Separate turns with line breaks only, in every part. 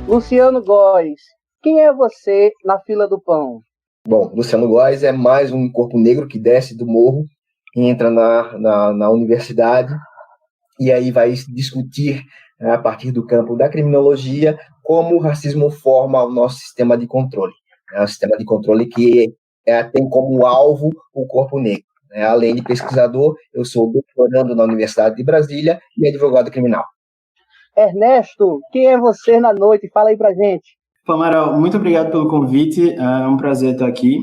Luciano Góes, quem é você na fila do pão?
Bom, Luciano Góes é mais um corpo negro que desce do morro, entra na universidade e aí vai discutir, a partir do campo da criminologia, como o racismo forma o nosso sistema de controle. O sistema de controle que tem como alvo o corpo negro. Além de pesquisador, eu sou doutorando na Universidade de Brasília e advogado criminal.
Ernesto, quem é você na noite? Fala aí pra gente.
Amaral, muito obrigado pelo convite, é um prazer estar aqui.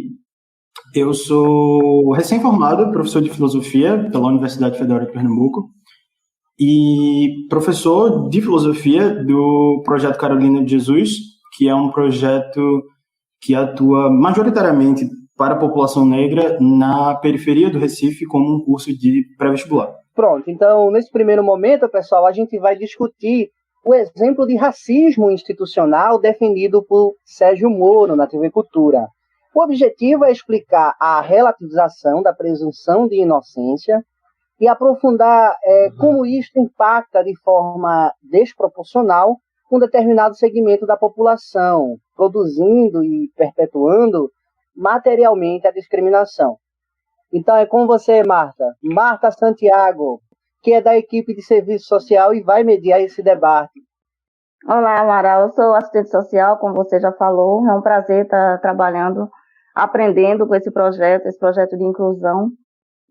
Eu sou recém-formado, professor de filosofia pela Universidade Federal de Pernambuco e professor de filosofia do Projeto Carolina de Jesus, que é um projeto que atua majoritariamente para a população negra na periferia do Recife como um curso de pré-vestibular.
Pronto, então nesse primeiro momento, pessoal, a gente vai discutir o exemplo de racismo institucional definido por Sérgio Moro na TV Cultura. O objetivo é explicar a relativização da presunção de inocência e aprofundar como isto impacta de forma desproporcional um determinado segmento da população, produzindo e perpetuando materialmente a discriminação. Então é com você, Marta. Marta Santiago, que é da equipe de serviço social e vai mediar esse debate.
Olá, Amaral. Eu sou assistente social, como você já falou. É um prazer estar trabalhando, aprendendo com esse projeto de inclusão.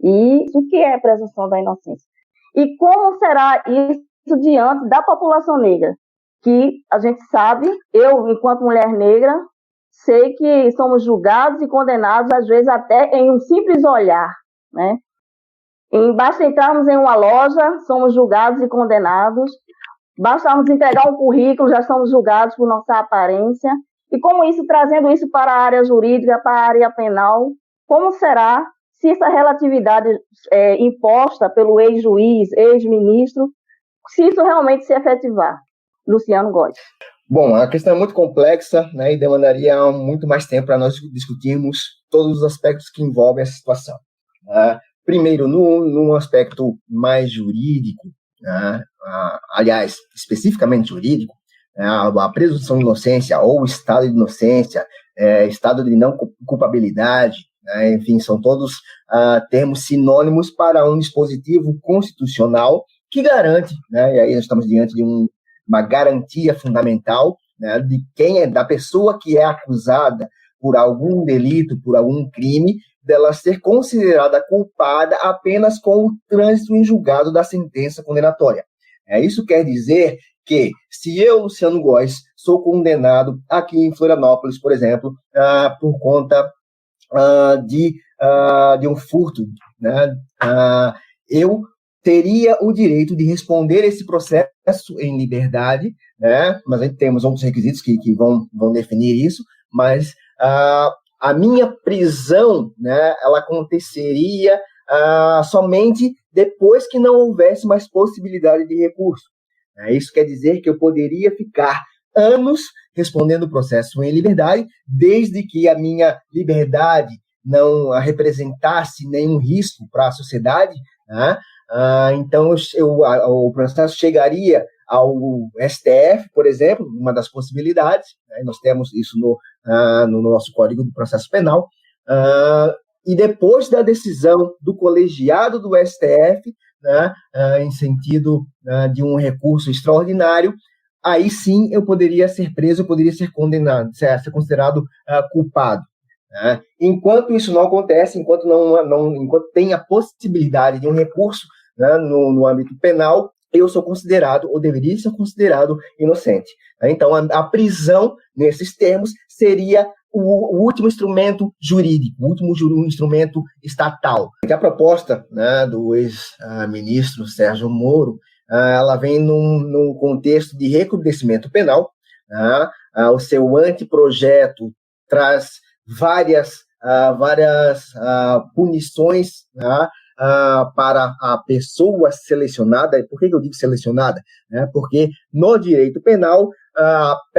E o que é presunção da inocência? E como será isso diante da população negra? Que a gente sabe, eu, enquanto mulher negra, sei que somos julgados e condenados, às vezes até em um simples olhar, né? Basta entrarmos em uma loja, somos julgados e condenados. Basta entregar um currículo, já somos julgados por nossa aparência. E como isso, trazendo isso para a área jurídica, para a área penal, como será se essa relatividade imposta pelo ex-juiz, ex-ministro, se isso realmente se efetivar? Luciano Góes.
Bom, a questão é muito complexa, né, e demandaria muito mais tempo para nós discutirmos todos os aspectos que envolvem essa situação. Primeiro, num aspecto mais jurídico, aliás, especificamente jurídico, a presunção de inocência ou estado de inocência, estado de não culpabilidade, enfim, são todos termos sinônimos para um dispositivo constitucional que garante, e aí nós estamos diante de uma garantia fundamental, da pessoa que é acusada por algum delito, por algum crime, dela ser considerada culpada apenas com o trânsito em julgado da sentença condenatória. Isso quer dizer que, se eu, Luciano Góes, sou condenado aqui em Florianópolis, por exemplo, por conta de um furto, eu teria o direito de responder esse processo em liberdade, mas aí temos outros requisitos que vão definir isso, mas a minha prisão, ela aconteceria somente depois que não houvesse mais possibilidade de recurso. Isso quer dizer que eu poderia ficar anos respondendo o processo em liberdade, desde que a minha liberdade não representasse nenhum risco para a sociedade, então o processo chegaria ao STF, por exemplo, uma das possibilidades, nós temos isso no nosso Código do Processo Penal, e depois da decisão do colegiado do STF, em sentido de um recurso extraordinário, aí sim eu poderia ser preso, eu poderia ser condenado, ser considerado culpado. Enquanto isso não acontece, enquanto tem a possibilidade de um recurso no âmbito penal, eu sou considerado, ou deveria ser considerado, inocente. Então, a prisão, nesses termos, seria o último instrumento jurídico, o último instrumento estatal. A proposta do ex-ministro Sérgio Moro, ela vem num contexto de recrudescimento penal. O seu anteprojeto traz várias punições para a pessoa selecionada. Por que eu digo selecionada? Porque no direito penal,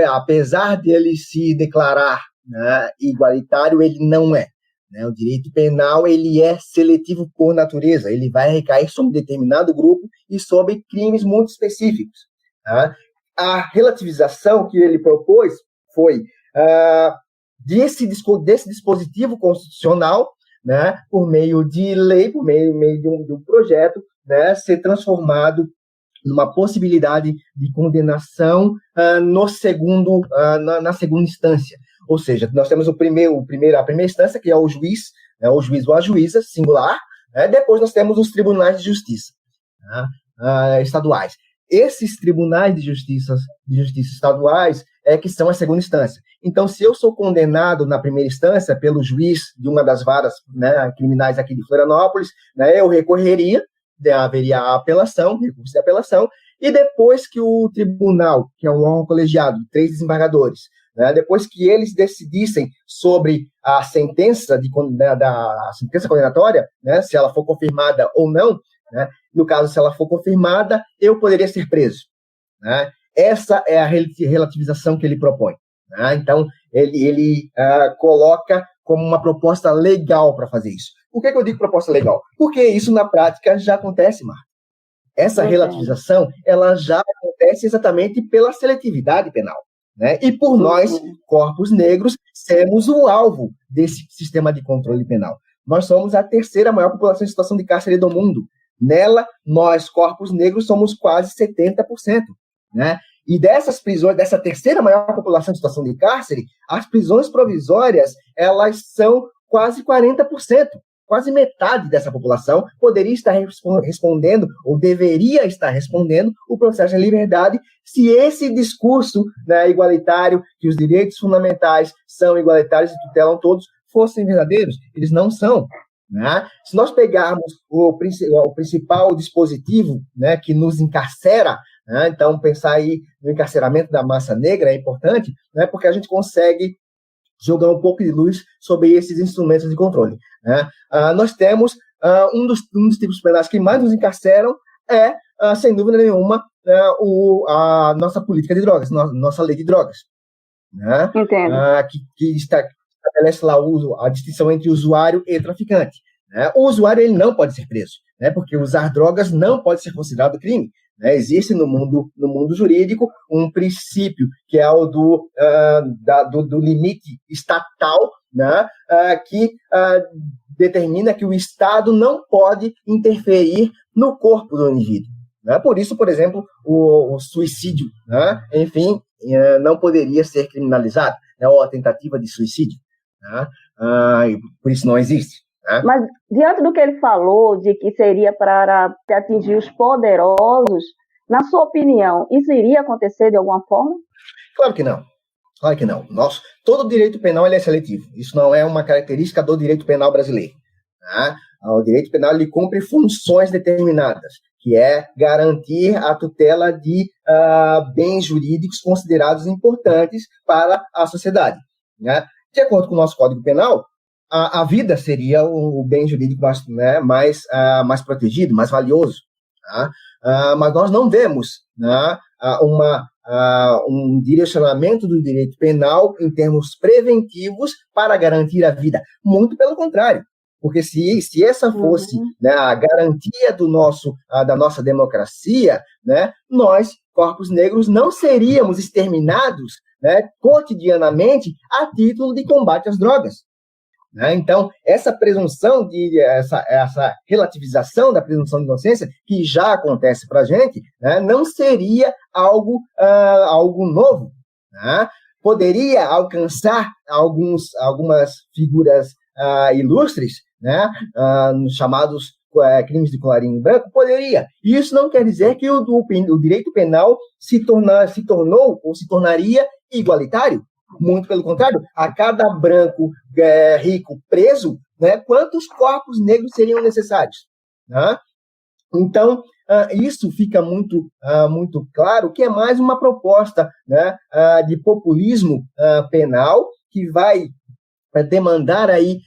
apesar de ele se declarar, né, igualitário, ele não é. Né? O direito penal ele é seletivo por natureza, ele vai recair sobre determinado grupo e sobre crimes muito específicos. Tá? A relativização que ele propôs foi desse dispositivo constitucional, né, por meio de lei, por meio de um projeto, né, ser transformado numa possibilidade de condenação na segunda instância. Ou seja, nós temos a primeira instância, que é o juiz, né, o juiz ou a juíza, singular, né, depois nós temos os tribunais de justiça, né, estaduais. Esses tribunais de justiça estaduais que são a segunda instância. Então, se eu sou condenado na primeira instância pelo juiz de uma das varas, né, criminais aqui de Florianópolis, né, eu recorreria, haveria a apelação, recurso de apelação, e depois que o tribunal, que é um órgão colegiado, 3 desembargadores, né, depois que eles decidissem sobre a sentença da sentença condenatória, né, se ela for confirmada ou não, né, no caso, se ela for confirmada, eu poderia ser preso. Né? Essa é a relativização que ele propõe. Né? Então, ele coloca como uma proposta legal para fazer isso. Por que eu digo proposta legal? Porque isso, na prática, já acontece, Marta. Essa relativização, ela já acontece exatamente pela seletividade penal. Né? E por nós, corpos negros, sermos o alvo desse sistema de controle penal. Nós somos a 3ª maior população em situação de cárcere do mundo. Nela, nós, corpos negros, somos quase 70%. Né? E dessas prisões, dessa 3ª maior população em situação de cárcere, as prisões provisórias, elas são quase 40%. Quase metade dessa população poderia estar respondendo, ou deveria estar respondendo, o processo de liberdade, se esse discurso, né, igualitário, que os direitos fundamentais são igualitários e tutelam todos, fossem verdadeiros. Eles não são. Né? Se nós pegarmos o principal dispositivo, né, que nos encarcera, né, então pensar aí no encarceramento da massa negra é importante, né, porque a gente consegue jogar um pouco de luz sobre esses instrumentos de controle. Né? Nós temos um dos tipos penais que mais nos encarceram sem dúvida nenhuma, a nossa política de drogas, nossa lei de drogas. Né?
Entendo.
Que estabelece lá a distinção entre usuário e traficante. Né? O usuário ele não pode ser preso, né? Porque usar drogas não pode ser considerado crime. Né? Existe no mundo jurídico um princípio que é o do limite estatal, né? Que determina que o Estado não pode interferir no corpo do indivíduo. Né? Por isso, por exemplo, o suicídio, né? Enfim, não poderia ser criminalizado, né? Ou a tentativa de suicídio. Né? Por isso não existe. Né?
Mas, diante do que ele falou, de que seria para atingir os poderosos, na sua opinião, isso iria acontecer de alguma forma?
Claro que não. Claro que não. Todo direito penal ele é seletivo. Isso não é uma característica do direito penal brasileiro. Né? O direito penal ele cumpre funções determinadas, que é garantir a tutela de bens jurídicos considerados importantes para a sociedade. Né? De acordo com o nosso Código Penal, a vida seria o bem jurídico mais protegido, mais valioso. Tá? Mas nós não vemos, né, um direcionamento do direito penal em termos preventivos para garantir a vida. Muito pelo contrário. Porque se essa fosse, né, a garantia da nossa democracia, né, nós, corpos negros, não seríamos exterminados, né, cotidianamente a título de combate às drogas. Né? Então, essa presunção, essa relativização da presunção de inocência, que já acontece para a gente, né, não seria algo novo. Né? Poderia alcançar algumas figuras ilustres, né, chamados crimes de colarinho branco, poderia. E isso não quer dizer que o direito penal se tornou ou se tornaria igualitário. Muito pelo contrário, a cada branco rico preso, né, quantos corpos negros seriam necessários? Né? Então, isso fica muito claro que é mais uma proposta, né, de populismo penal que vai para demandar aí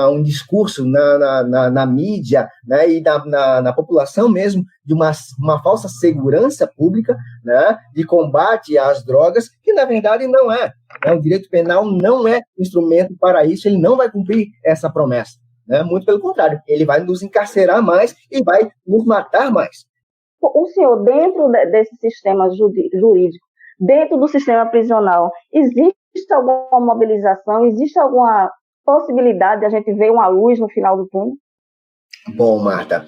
um discurso na mídia, né, e na população mesmo, de uma falsa segurança pública, né, de combate às drogas, que na verdade não é. Né, o direito penal não é instrumento para isso, ele não vai cumprir essa promessa. Né, muito pelo contrário, ele vai nos encarcerar mais e vai nos matar mais.
O senhor, dentro desse sistema jurídico, dentro do sistema prisional, existe alguma mobilização, existe alguma possibilidade de a gente ver uma luz no final do túnel?
Bom, Marta,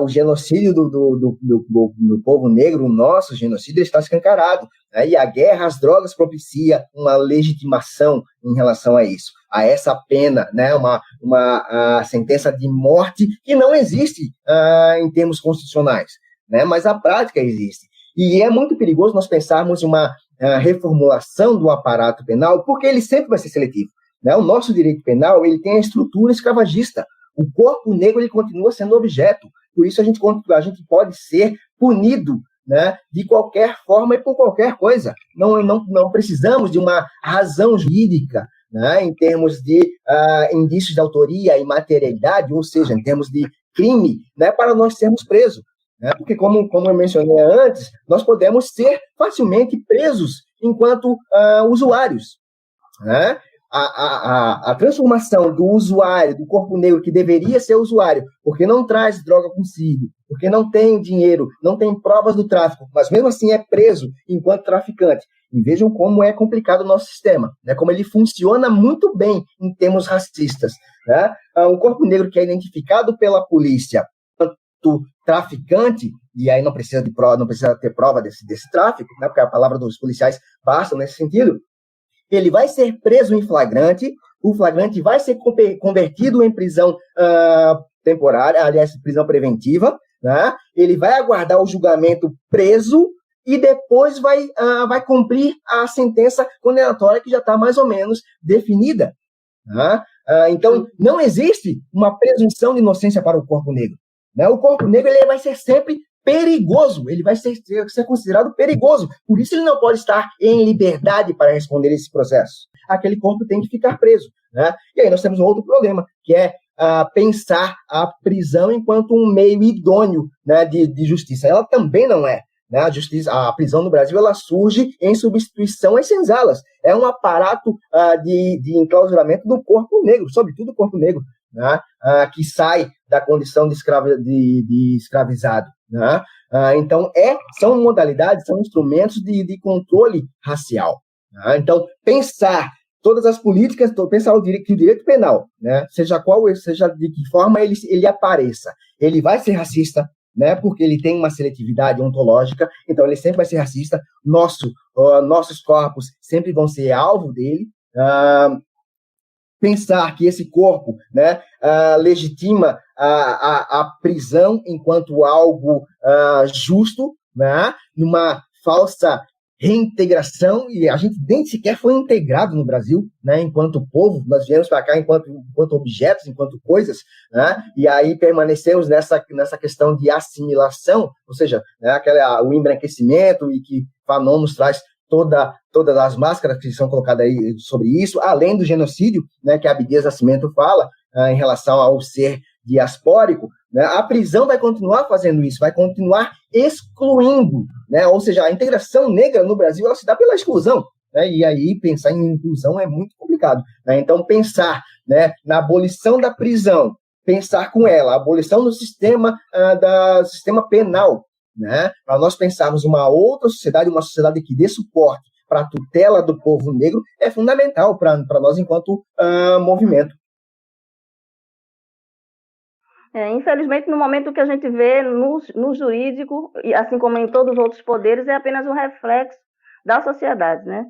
o genocídio do povo negro, o nosso genocídio, está escancarado. Né? E a guerra às drogas propicia uma legitimação em relação a isso, a essa pena, né? uma sentença de morte que não existe em termos constitucionais, né? Mas a prática existe. E é muito perigoso nós pensarmos em uma reformulação do aparato penal, porque ele sempre vai ser seletivo. Né? O nosso direito penal ele tem a estrutura escravagista. O corpo negro ele continua sendo objeto. Por isso a gente pode ser punido, né, de qualquer forma e por qualquer coisa. Não precisamos de uma razão jurídica, né, em termos de indícios de autoria e materialidade, ou seja, em termos de crime, né, para nós sermos presos. Né? Porque, como eu mencionei antes, nós podemos ser facilmente presos enquanto usuários. Né? A transformação do usuário, do corpo negro, que deveria ser usuário, porque não traz droga consigo, porque não tem dinheiro, não tem provas do tráfico, mas mesmo assim é preso enquanto traficante. E vejam como é complicado o nosso sistema, né? Como ele funciona muito bem em termos racistas. Né? Um corpo negro que é identificado pela polícia quanto traficante, e aí não precisa ter prova desse tráfico, né? Porque a palavra dos policiais basta nesse sentido. Ele vai ser preso em flagrante, o flagrante vai ser convertido em prisão temporária, aliás, prisão preventiva, né? Ele vai aguardar o julgamento preso e depois vai cumprir a sentença condenatória que já está mais ou menos definida. Né? Então, não existe uma presunção de inocência para o corpo negro. Né? O corpo negro ele vai ser sempre perigoso, ele vai ser considerado perigoso, por isso ele não pode estar em liberdade para responder esse processo. Aquele corpo tem que ficar preso. Né? E aí nós temos um outro problema, que é pensar a prisão enquanto um meio idôneo, né, de justiça. Ela também não é. Né? A prisão no Brasil ela surge em substituição às senzalas. É um aparato de enclausuramento do corpo negro, sobretudo o corpo negro, né? Que sai da condição de escravizado. Né? Então, são modalidades, são instrumentos de controle racial. Né? Então, pensar todas as políticas, pensar o direito penal, né? Seja de que forma ele apareça, ele vai ser racista, né? Porque ele tem uma seletividade ontológica, então ele sempre vai ser racista. Nossos corpos sempre vão ser alvo dele. Pensar que esse corpo, né, legitima a prisão enquanto algo justo, né, numa falsa reintegração, e a gente nem sequer foi integrado no Brasil, né, enquanto povo, nós viemos para cá enquanto objetos, enquanto coisas, né, e aí permanecemos nessa questão de assimilação, ou seja, né, o embranquecimento, e que Fanon nos traz todas as máscaras que são colocadas aí sobre isso, além do genocídio, né, que a Abdias Nascimento fala em relação ao ser diaspórico, né, a prisão vai continuar fazendo isso, vai continuar excluindo, né, ou seja, a integração negra no Brasil ela se dá pela exclusão, né, e aí pensar em inclusão é muito complicado. Né, então pensar, né, na abolição da prisão, pensar com ela, a abolição do sistema penal, né, para nós pensarmos uma outra sociedade, uma sociedade que dê suporte para a tutela do povo negro, é fundamental para nós enquanto movimento.
Infelizmente, no momento que a gente vê no jurídico, assim como em todos os outros poderes, é apenas um reflexo da sociedade, né?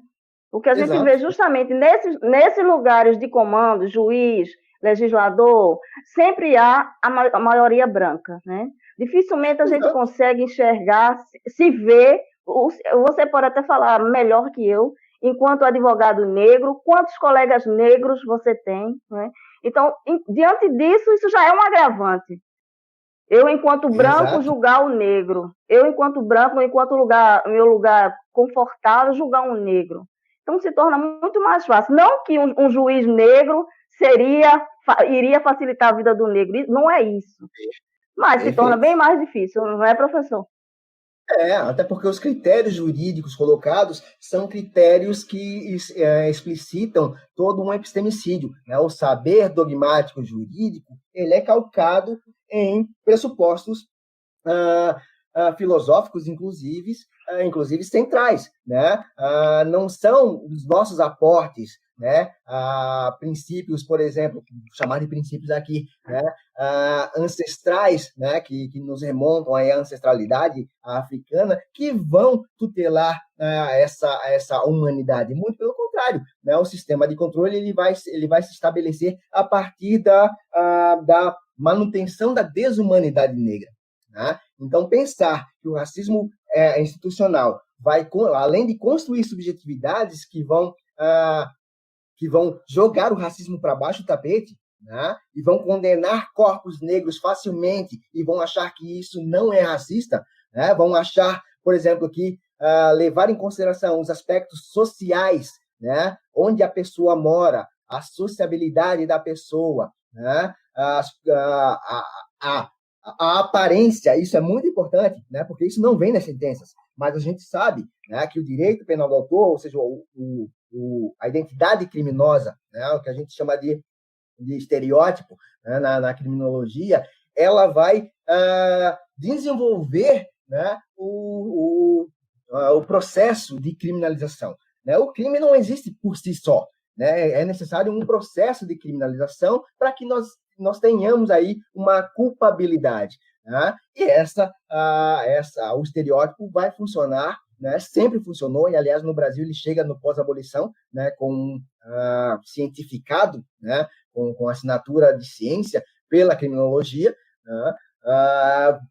O que a gente vê justamente nesses lugares de comando, juiz, legislador, sempre há a maioria branca, né? Dificilmente a gente consegue enxergar, se ver, você pode até falar melhor que eu, enquanto advogado negro, quantos colegas negros você tem, né? Então, diante disso, isso já é um agravante. Eu, enquanto branco, julgar o negro. Eu, enquanto branco, enquanto meu lugar confortável, julgar um negro. Então se torna muito mais fácil. Não que um juiz negro iria facilitar a vida do negro, não é isso. Mas se torna bem mais difícil, não é, professor?
Até porque os critérios jurídicos colocados são critérios que explicitam todo um epistemicídio, né? O saber dogmático jurídico, ele é calcado em pressupostos filosóficos, inclusive centrais, né? Não são os nossos aportes, né? Princípios, por exemplo, chamar de princípios aqui, né? Ancestrais, né? Que nos remontam à ancestralidade africana, que vão tutelar essa humanidade. Muito pelo contrário, né? O sistema de controle ele vai se estabelecer a partir da manutenção da desumanidade negra. Né? Então, pensar que o racismo institucional vai, além de construir subjetividades que vão jogar o racismo para baixo do tapete, né? E vão condenar corpos negros facilmente e vão achar que isso não é racista, né? Vão achar, por exemplo, que levar em consideração os aspectos sociais, né? Onde a pessoa mora, a sociabilidade da pessoa, né? A aparência, isso é muito importante, né? Porque isso não vem nas sentenças, mas a gente sabe, né, que o direito penal do autor, ou seja, a identidade criminosa, né, o que a gente chama de estereótipo, né, na criminologia, ela vai desenvolver, né, o processo de criminalização. Né? O crime não existe por si só, né? É necessário um processo de criminalização para que nós tenhamos aí uma culpabilidade. Né? E o estereótipo vai funcionar, né? Sempre funcionou, e aliás no Brasil ele chega no pós-abolição, né? Com cientificado, né? Com assinatura de ciência pela criminologia, né?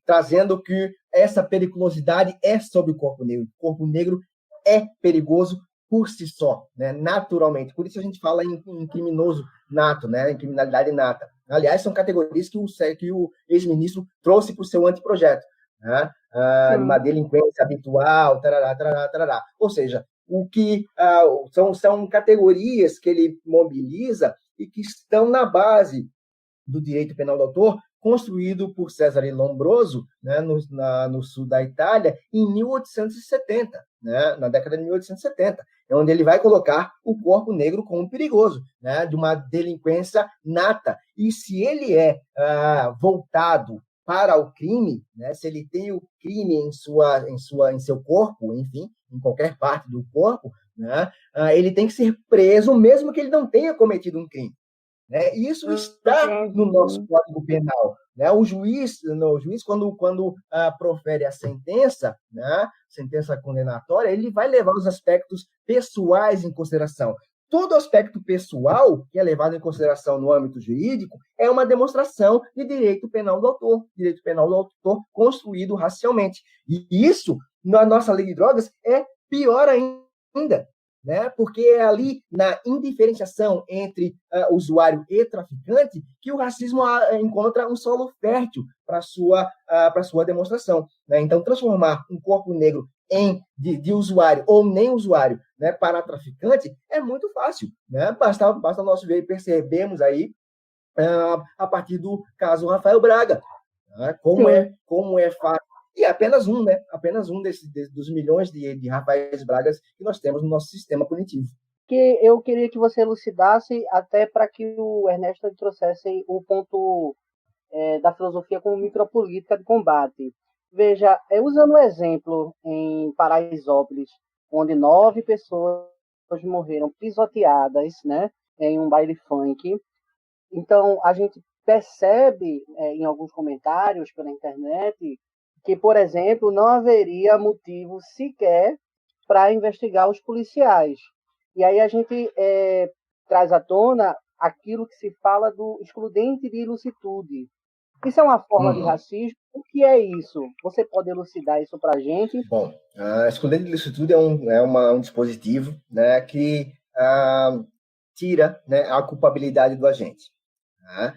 Trazendo que essa periculosidade é sobre o corpo negro. O corpo negro é perigoso por si só, né? Naturalmente. Por isso a gente fala em criminoso nato, né? Em criminalidade nata. Aliás, são categorias que o ex-ministro trouxe para o seu anteprojeto, né? Uma delinquência habitual, tarará, tarará, tarará. Ou seja, o que são categorias que ele mobiliza e que estão na base do direito penal do autor, construído por Cesare Lombroso, né, no sul da Itália, em 1870, né, na década de 1870, onde ele vai colocar o corpo negro como perigoso, né, de uma delinquência nata. E se ele é voltado para o crime, né, se ele tem o crime em seu corpo, enfim, em qualquer parte do corpo, né, ele tem que ser preso, mesmo que ele não tenha cometido um crime. Né? Isso está no nosso Código Penal. Né? O juiz quando profere a sentença, né? Sentença condenatória, ele vai levar os aspectos pessoais em consideração. Todo aspecto pessoal que é levado em consideração no âmbito jurídico é uma demonstração de direito penal do autor construído racialmente. E isso, na nossa lei de drogas, é pior ainda. Né? Porque é ali na indiferenciação entre usuário e traficante que o racismo encontra um solo fértil para sua demonstração. Né? Então, transformar um corpo negro de usuário ou nem usuário, né, para traficante é muito fácil. Né? Basta nós percebemos aí a partir do caso Rafael Braga, né? Como é fácil. E é apenas um, né? Apenas um dos milhões de Rafaéis Bragas que nós temos no nosso sistema punitivo.
Que eu queria que você elucidasse, até para que o Ernesto trouxesse o ponto da filosofia como micropolítica de combate. Veja, usando um exemplo em Paraisópolis, onde 9 pessoas morreram pisoteadas, né, em um baile funk. Então, a gente percebe em alguns comentários pela internet que, por exemplo, não haveria motivo sequer para investigar os policiais. E aí a gente traz à tona aquilo que se fala do excludente de ilicitude. Isso é uma forma de racismo? O que é isso? Você pode elucidar isso para a gente?
Bom, a excludente de ilicitude é um dispositivo, né, que tira, né, a culpabilidade do agente. Né?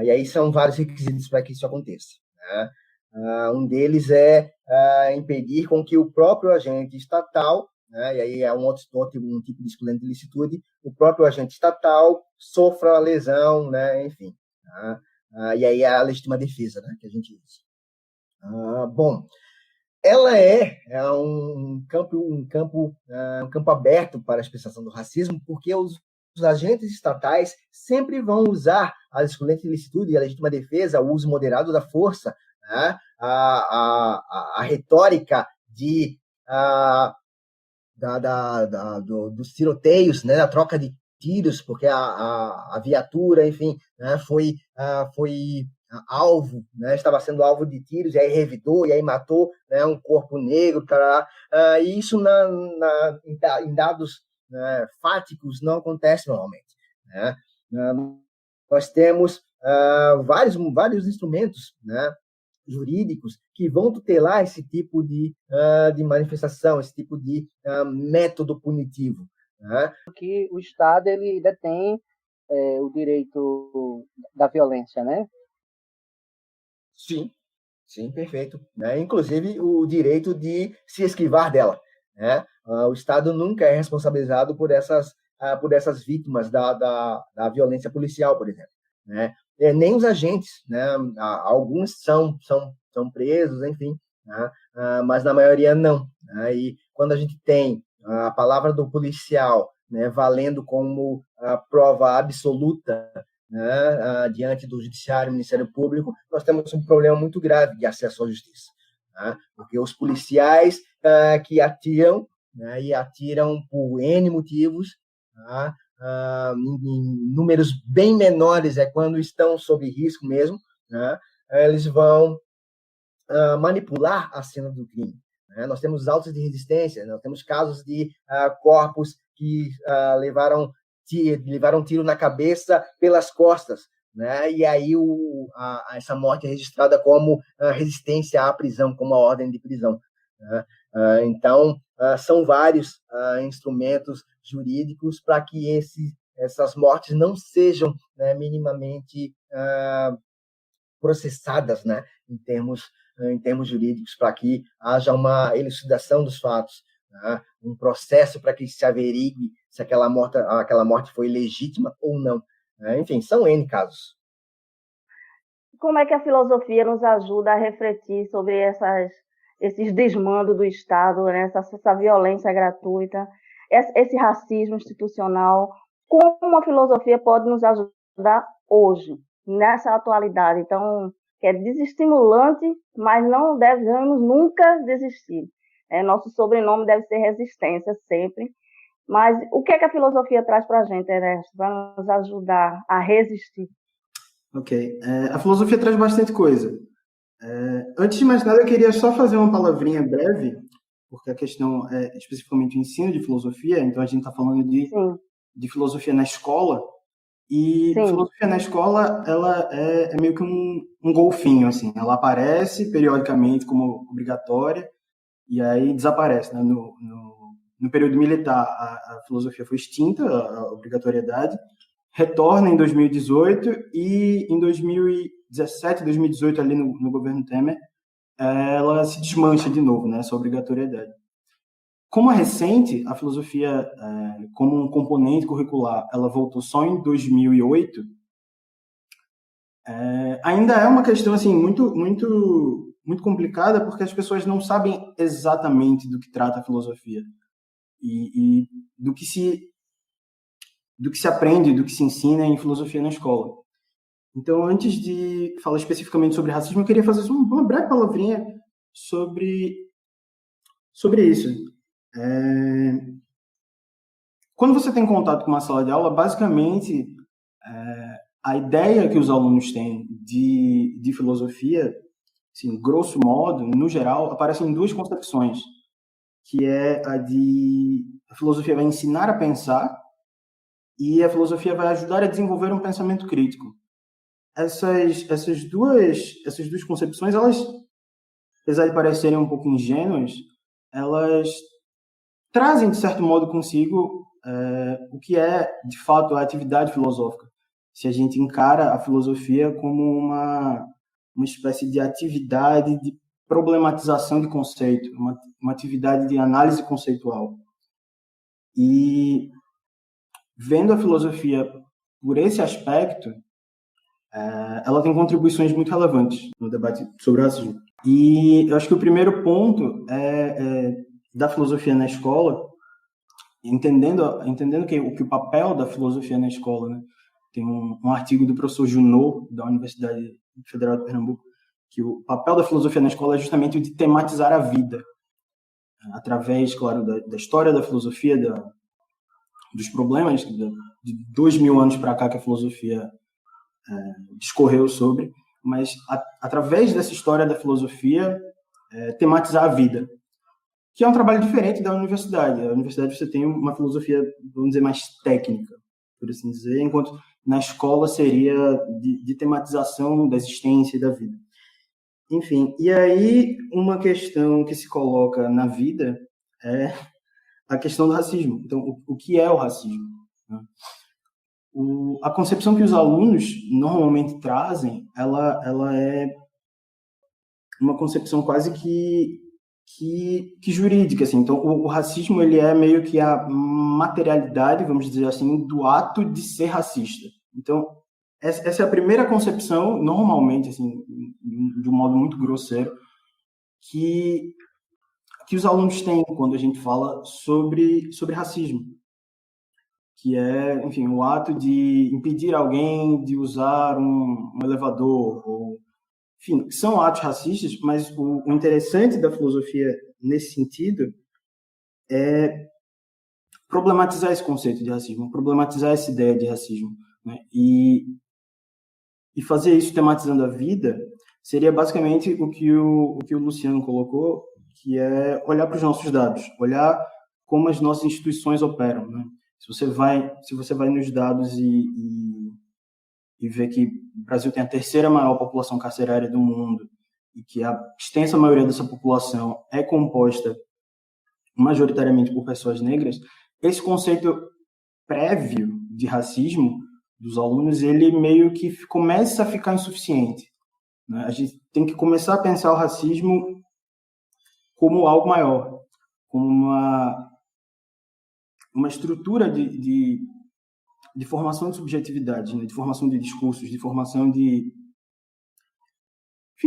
E aí são vários requisitos para que isso aconteça. Né? Um deles é impedir com que o próprio agente estatal, né, e aí é um tipo de excludente de licitude, o próprio agente estatal sofra lesão, né, enfim. Tá? E aí é a legítima defesa, né, que a gente usa. Bom, ela é um campo aberto para a expressão do racismo, porque os agentes estatais sempre vão usar a excludente de licitude e a legítima defesa, o uso moderado da força, né? a retórica dos tiroteios, né? A troca de tiros, porque a viatura, enfim, né? foi alvo, né? Estava sendo alvo de tiros, e aí revidou, e aí matou, né? Um corpo negro, e isso em dados, né, fáticos não acontece normalmente, né? Nós temos vários instrumentos, né, jurídicos que vão tutelar esse tipo de manifestação, esse tipo de método punitivo, né?
Que o Estado ele detém o direito da violência, né?
Sim, perfeito. Né? Inclusive o direito de se esquivar dela, né? O Estado nunca é responsabilizado por essas vítimas da violência policial, por exemplo, né? Nem os agentes, né? Alguns são presos, enfim, né? Mas na maioria não, né? E quando a gente tem a palavra do policial, né, valendo como prova absoluta, né, diante do Judiciário e Ministério Público, nós temos um problema muito grave de acesso à justiça, né? Porque os policiais que atiram, né, e atiram por N motivos, tá? Em números bem menores é quando estão sob risco mesmo, né? Eles vão manipular a cena do crime, né? Nós temos autos de resistência, nós temos casos de corpos que levaram tiro na cabeça pelas costas, né? E aí essa morte é registrada como resistência à prisão, como a ordem de prisão, né? Então, são vários instrumentos jurídicos para que essas mortes não sejam, né, minimamente processadas, né, em termos jurídicos, para que haja uma elucidação dos fatos, né, um processo para que se averigue se aquela morte foi legítima ou não. Enfim, são N casos.
Como é que a filosofia nos ajuda a refletir sobre esses desmandos do Estado, né? essa violência gratuita, esse racismo institucional? Como a filosofia pode nos ajudar hoje, nessa atualidade? Então, é desestimulante, mas não devemos nunca desistir. Nosso sobrenome deve ser resistência sempre. Mas o que é que a filosofia traz para a gente, Ernesto, para nos ajudar a resistir?
Ok. A filosofia traz bastante coisa. Antes de mais nada, eu queria só fazer uma palavrinha breve, porque a questão é especificamente o ensino de filosofia, então a gente está falando de filosofia na escola, e
Sim.
Filosofia na escola ela é meio que um golfinho, assim, ela aparece periodicamente como obrigatória, e aí desaparece, né? No período militar, a filosofia foi extinta, a obrigatoriedade, retorna em 2018 e em 2017, 2018, ali no governo Temer, ela se desmancha de novo, né, essa obrigatoriedade. Como é recente, a filosofia, como um componente curricular, ela voltou só em 2008, ainda é uma questão assim, muito, muito, muito complicada, porque as pessoas não sabem exatamente do que trata a filosofia e do que se aprende, do que se ensina em filosofia na escola. Então, antes de falar especificamente sobre racismo, eu queria fazer uma breve palavrinha sobre isso. Quando você tem contato com uma sala de aula, basicamente, a ideia que os alunos têm de filosofia, assim, grosso modo, no geral, aparecem em duas concepções, que é a filosofia vai ensinar a pensar e a filosofia vai ajudar a desenvolver um pensamento crítico. Essas duas concepções, elas, apesar de parecerem um pouco ingênuas, elas trazem, de certo modo, consigo o que é, de fato, a atividade filosófica. Se a gente encara a filosofia como uma espécie de atividade de problematização de conceito, uma atividade de análise conceitual. E vendo a filosofia por esse aspecto, ela tem contribuições muito relevantes no debate sobre o racismo. E eu acho que o primeiro ponto da filosofia na escola, entendendo que o papel da filosofia na escola, né? Tem um artigo do professor Junot, da Universidade Federal de Pernambuco, que o papel da filosofia na escola é justamente o de tematizar a vida, através, claro, da história da filosofia, dos problemas de 2000 anos para cá que a filosofia discorreu sobre, mas através dessa história da filosofia, tematizar a vida, que é um trabalho diferente da universidade. A universidade você tem uma filosofia, vamos dizer, mais técnica, por assim dizer, enquanto na escola seria de tematização da existência e da vida. Enfim, e aí uma questão que se coloca na vida é a questão do racismo. Então, o que é o racismo? Né? A concepção que os alunos normalmente trazem, ela é uma concepção quase que jurídica, assim. Então, o racismo, ele é meio que a materialidade, vamos dizer assim, do ato de ser racista. Então, essa é a primeira concepção, normalmente, assim, de um modo muito grosseiro, que os alunos têm quando a gente fala sobre racismo, que é, enfim, o ato de impedir alguém de usar um elevador, ou, enfim, são atos racistas, mas o interessante da filosofia nesse sentido é problematizar esse conceito de racismo, problematizar essa ideia de racismo, né? E fazer isso tematizando a vida seria basicamente o que o Luciano colocou, que é olhar para os nossos dados, olhar como as nossas instituições operam, né? Se você vai nos dados e vê que o Brasil tem a terceira maior população carcerária do mundo e que a extensa maioria dessa população é composta majoritariamente por pessoas negras, esse conceito prévio de racismo dos alunos, ele meio que começa a ficar insuficiente, né? A gente tem que começar a pensar o racismo como algo maior, como uma estrutura de formação de subjetividade, né? De formação de discursos, de formação de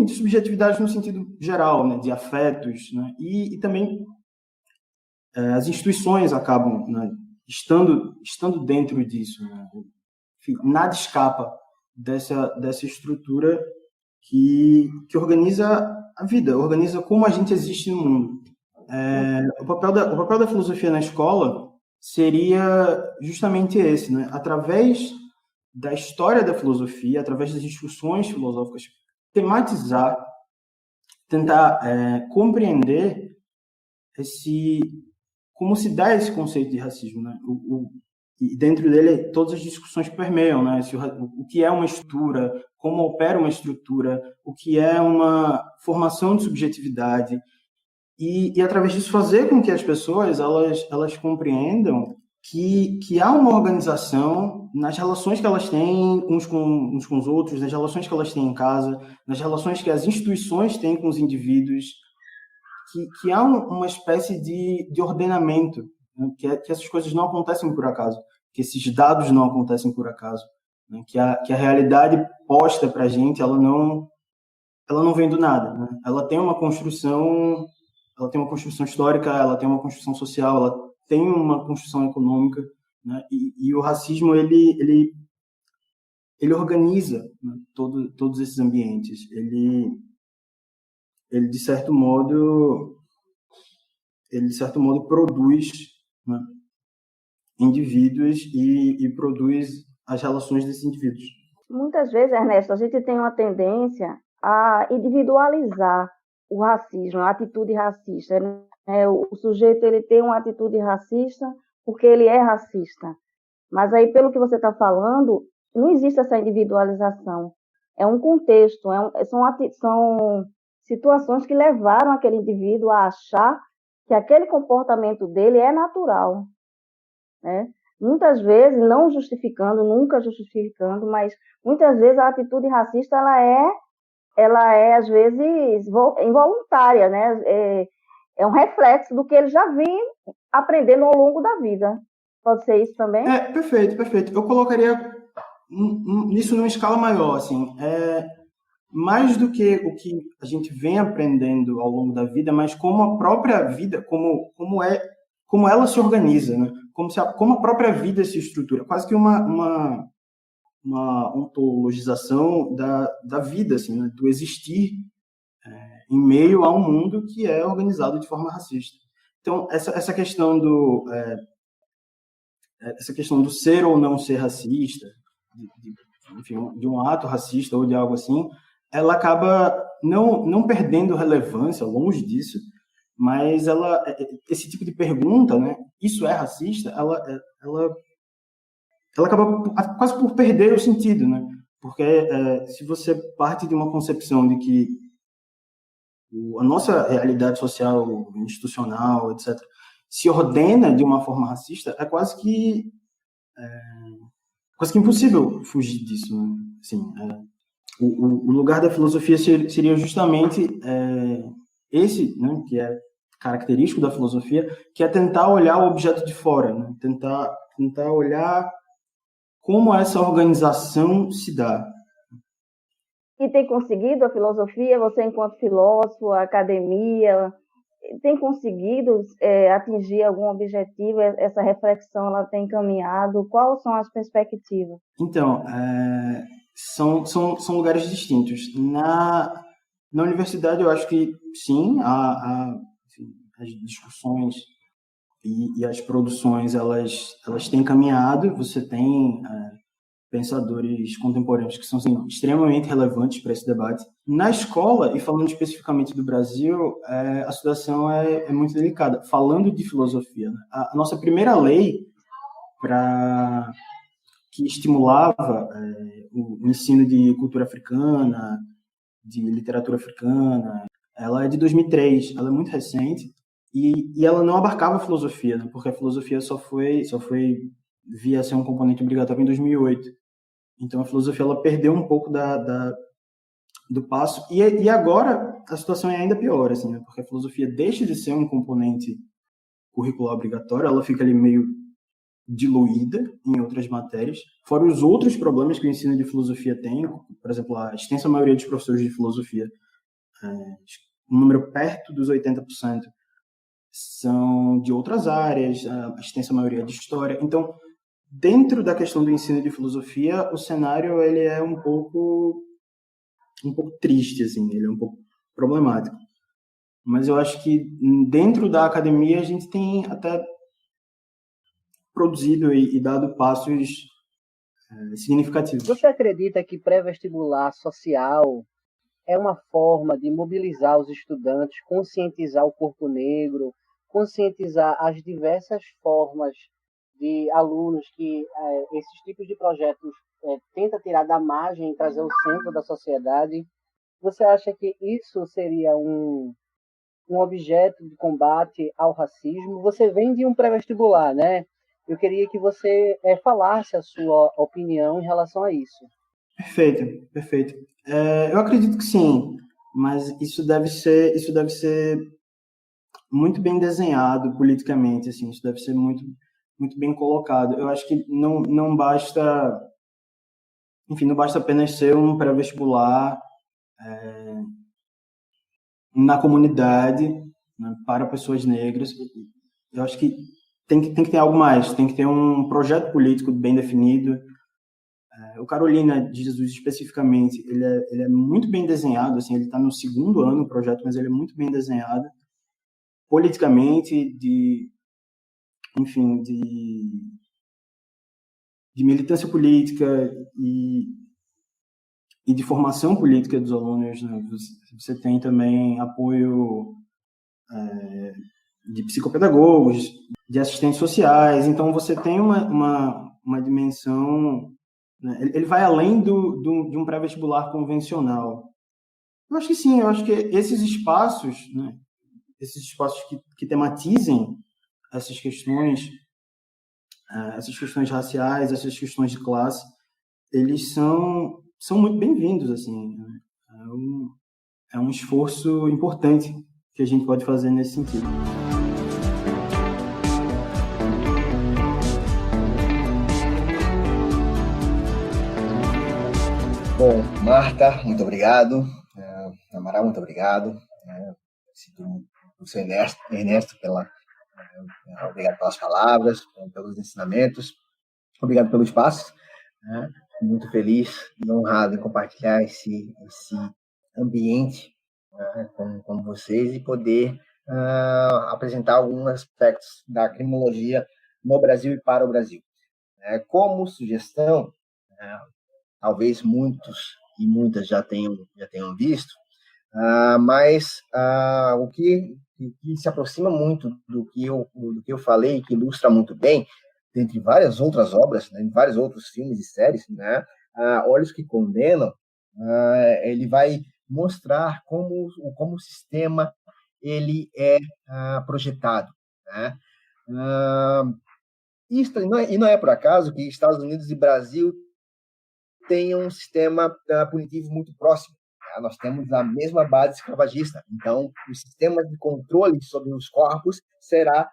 subjetividade no sentido geral, né? De afetos, né? E também as instituições acabam, né? estando dentro disso, né? Enfim, nada escapa dessa estrutura que organiza a vida, organiza como a gente existe no mundo. O papel da filosofia na escola seria justamente esse, né? Através da história da filosofia, através das discussões filosóficas, tematizar, tentar compreender como se dá esse conceito de racismo, né? E dentro dele, todas as discussões permeiam, né? O que é uma estrutura, como opera uma estrutura, o que é uma formação de subjetividade, e através disso fazer com que as pessoas elas compreendam que há uma organização nas relações que elas têm uns com os outros, nas relações que elas têm em casa, nas relações que as instituições têm com os indivíduos, que há uma espécie de ordenamento, né? Que essas coisas não acontecem por acaso, que esses dados não acontecem por acaso, né? Que a realidade posta para a gente, ela não vem do nada, né? Ela tem uma construção histórica, ela tem uma construção social, ela tem uma construção econômica, né? E o racismo ele organiza, né? Todos esses ambientes. Ele de certo modo produz, né? Indivíduos e produz as relações desses indivíduos.
Muitas vezes, Ernesto, a gente tem uma tendência a individualizar o racismo, a atitude racista, né? O sujeito ele tem uma atitude racista porque ele é racista. Mas aí, pelo que você está falando, não existe essa individualização. É um contexto, são situações que levaram aquele indivíduo a achar que aquele comportamento dele é natural, né? Muitas vezes, não justificando, nunca justificando, mas muitas vezes a atitude racista ela é às vezes involuntária, né? é um reflexo do que ele já vinha aprendendo ao longo da vida. Pode ser isso também?
Perfeito, perfeito. Eu colocaria isso numa escala maior, assim. Mais do que o que a gente vem aprendendo ao longo da vida, mas como a própria vida, como ela se organiza, né? Como a própria vida se estrutura. Quase que uma ontologização da vida, assim, né? Do existir em meio a um mundo que é organizado de forma racista. Então, essa questão do ser ou não ser racista, enfim, de um ato racista ou de algo assim, ela acaba não perdendo relevância, longe disso, mas esse tipo de pergunta, né, isso é racista, ela acaba quase por perder o sentido, né? Porque se você parte de uma concepção de que a nossa realidade social, institucional, etc., se ordena de uma forma racista, é quase que impossível fugir disso, né? Assim, o lugar da filosofia seria justamente esse, né, que é característico da filosofia, que é tentar olhar o objeto de fora, né? Tentar olhar como essa organização se dá.
E tem conseguido a filosofia, você enquanto filósofo, a academia, tem conseguido atingir algum objetivo? Essa reflexão ela tem caminhado? Quais são as perspectivas?
Então, são lugares distintos. Na universidade, eu acho que sim, enfim, as discussões e as produções elas têm caminhado. Você tem pensadores contemporâneos que são assim, extremamente relevantes para esse debate. Na escola, e falando especificamente do Brasil, a situação é muito delicada. Falando de filosofia, né? A nossa primeira lei que estimulava o ensino de cultura africana, de literatura africana, ela é de 2003, ela é muito recente, e ela não abarcava a filosofia, né? Porque a filosofia só foi via ser um componente obrigatório em 2008. Então a filosofia ela perdeu um pouco do passo, e agora a situação é ainda pior, assim, né? Porque a filosofia deixa de ser um componente curricular obrigatório, ela fica ali meio diluída em outras matérias, fora os outros problemas que o ensino de filosofia tem. Por exemplo, a extensa maioria dos professores de filosofia, um número perto dos 80%, são de outras áreas, a extensa maioria de história. Então, dentro da questão do ensino de filosofia, o cenário ele é um pouco triste, assim, ele é um pouco problemático. Mas eu acho que dentro da academia a gente tem até produzido e dado passos significativos.
Você acredita que pré-vestibular social é uma forma de mobilizar os estudantes, conscientizar o corpo negro, conscientizar as diversas formas de alunos que esses tipos de projetos tenta tirar da margem e trazer ao centro da sociedade? Você acha que isso seria um objeto de combate ao racismo? Você vem de um pré-vestibular, né? Eu queria que você falasse a sua opinião em relação a isso.
Perfeito, perfeito. Eu acredito que sim, mas isso deve ser muito bem desenhado politicamente, assim, isso deve ser muito, muito bem colocado. Eu acho que não basta, enfim, não basta apenas ser um pré-vestibular na comunidade, né, para pessoas negras. Eu acho que tem que ter algo mais, tem que ter um projeto político bem definido. O Carolina de Jesus, especificamente, ele é muito bem desenhado, assim, ele está no segundo ano do projeto, mas ele é muito bem desenhado, politicamente, enfim, de militância política e de formação política dos alunos, né? Você tem também apoio de psicopedagogos, de assistentes sociais, então você tem uma dimensão, né? Ele vai além de um pré-vestibular convencional. Eu acho que sim, eu acho que esses espaços, né, esses espaços que tematizem essas questões raciais, essas questões de classe, eles são muito bem-vindos, assim, né? É um esforço importante que a gente pode fazer nesse sentido.
Bom, Marta, muito obrigado. Amaral, muito obrigado. Professor Ernesto, obrigado pelas palavras, pelos ensinamentos. Obrigado pelo espaço. Muito feliz e honrado em compartilhar esse ambiente com vocês e poder apresentar alguns aspectos da criminologia no Brasil e para o Brasil. Como sugestão, talvez muitos e muitas já tenham visto, mas o que se aproxima muito do que eu falei, que ilustra muito bem, dentre várias outras obras, né, vários outros filmes e séries, né, Olhos que Condenam, ele vai mostrar como o sistema ele é projetado, né? E não é por acaso que Estados Unidos e Brasil têm um sistema punitivo muito próximo. Nós temos a mesma base escravagista, então o sistema de controle sobre os corpos será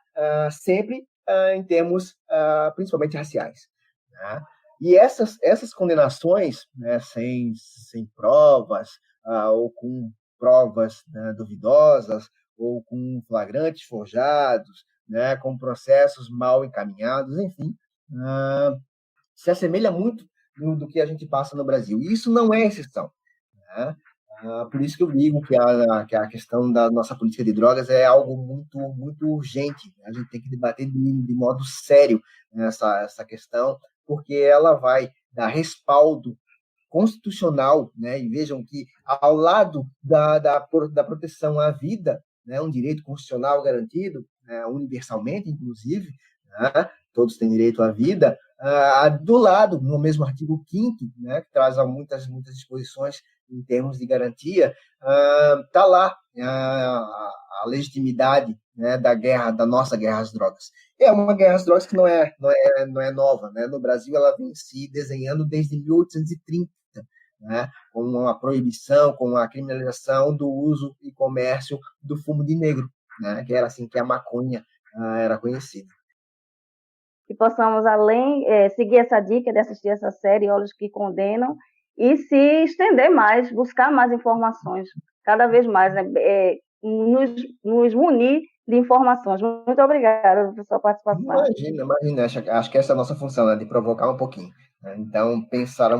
sempre em termos principalmente raciais, né? E essas condenações, né, sem provas, ou com provas, né, duvidosas, ou com flagrantes forjados, né, com processos mal encaminhados, enfim, se assemelha muito do que a gente passa no Brasil. E isso não é exceção, né? Por isso que eu digo que a questão da nossa política de drogas é algo muito, muito urgente. A gente tem que debater de modo sério essa questão, porque ela vai dar respaldo constitucional, né? E vejam que, ao lado da proteção à vida, né, um direito constitucional garantido, né, universalmente, inclusive, né, todos têm direito à vida, do lado, no mesmo artigo 5º, né, que traz muitas disposições em termos de garantia, está lá a legitimidade, né, da nossa guerra às drogas. É uma guerra às drogas que não é nova, né? No Brasil, ela vem se desenhando desde 1830, né, com a proibição, com a criminalização do uso e comércio do fumo de negro, né, que era assim que a maconha era conhecida.
Que possamos, seguir essa dica de assistir essa série Olhos que Condenam e se estender mais, buscar mais informações, cada vez mais, né, nos munir de informações. Muito obrigada pela sua participação.
Imagina, acho que essa é a nossa função, né, de provocar um pouquinho, né? Então, pensar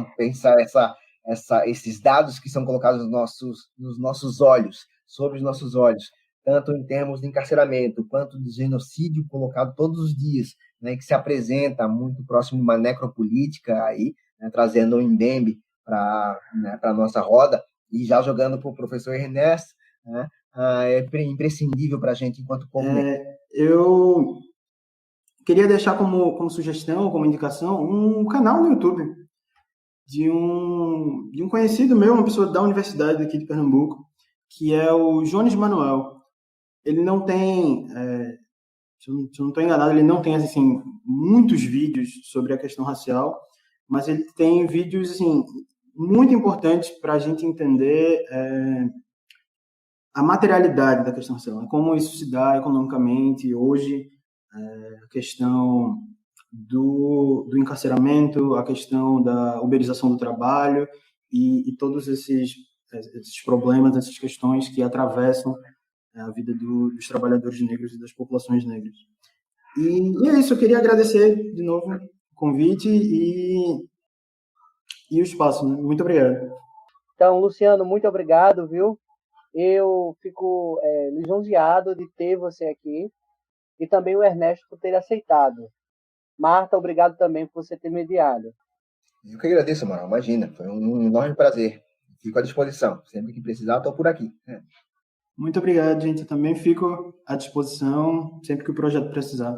esses dados que são colocados nos nossos olhos, sobre os nossos olhos, tanto em termos de encarceramento, quanto de genocídio colocado todos os dias, né, que se apresenta muito próximo de uma necropolítica, aí, né, trazendo um Mbembe para a nossa roda, e já jogando para o professor Ernesto, né, é imprescindível para a gente, enquanto povo.
Eu queria deixar como sugestão, como indicação, um canal no YouTube de um conhecido meu, uma pessoa da universidade aqui de Pernambuco, que é o Jones Manuel. Ele não tem, se eu não estou enganado, ele não tem assim, muitos vídeos sobre a questão racial, mas ele tem vídeos assim, muito importantes para a gente entender a materialidade da questão racial, como isso se dá economicamente hoje, a questão do encarceramento, a questão da uberização do trabalho e todos esses problemas, essas questões que atravessam a vida dos trabalhadores negros e das populações negras. E é isso, eu queria agradecer de novo o convite e o espaço, né? Muito obrigado.
Então, Luciano, muito obrigado, viu? Eu fico lisonjeado de ter você aqui e também o Ernesto por ter aceitado. Marta, obrigado também por você ter mediado.
Eu que agradeço, Amaral. Imagina, foi um enorme prazer. Fico à disposição. Sempre que precisar, estou por aqui.
Muito obrigado, gente. Eu também fico à disposição sempre que o projeto precisar.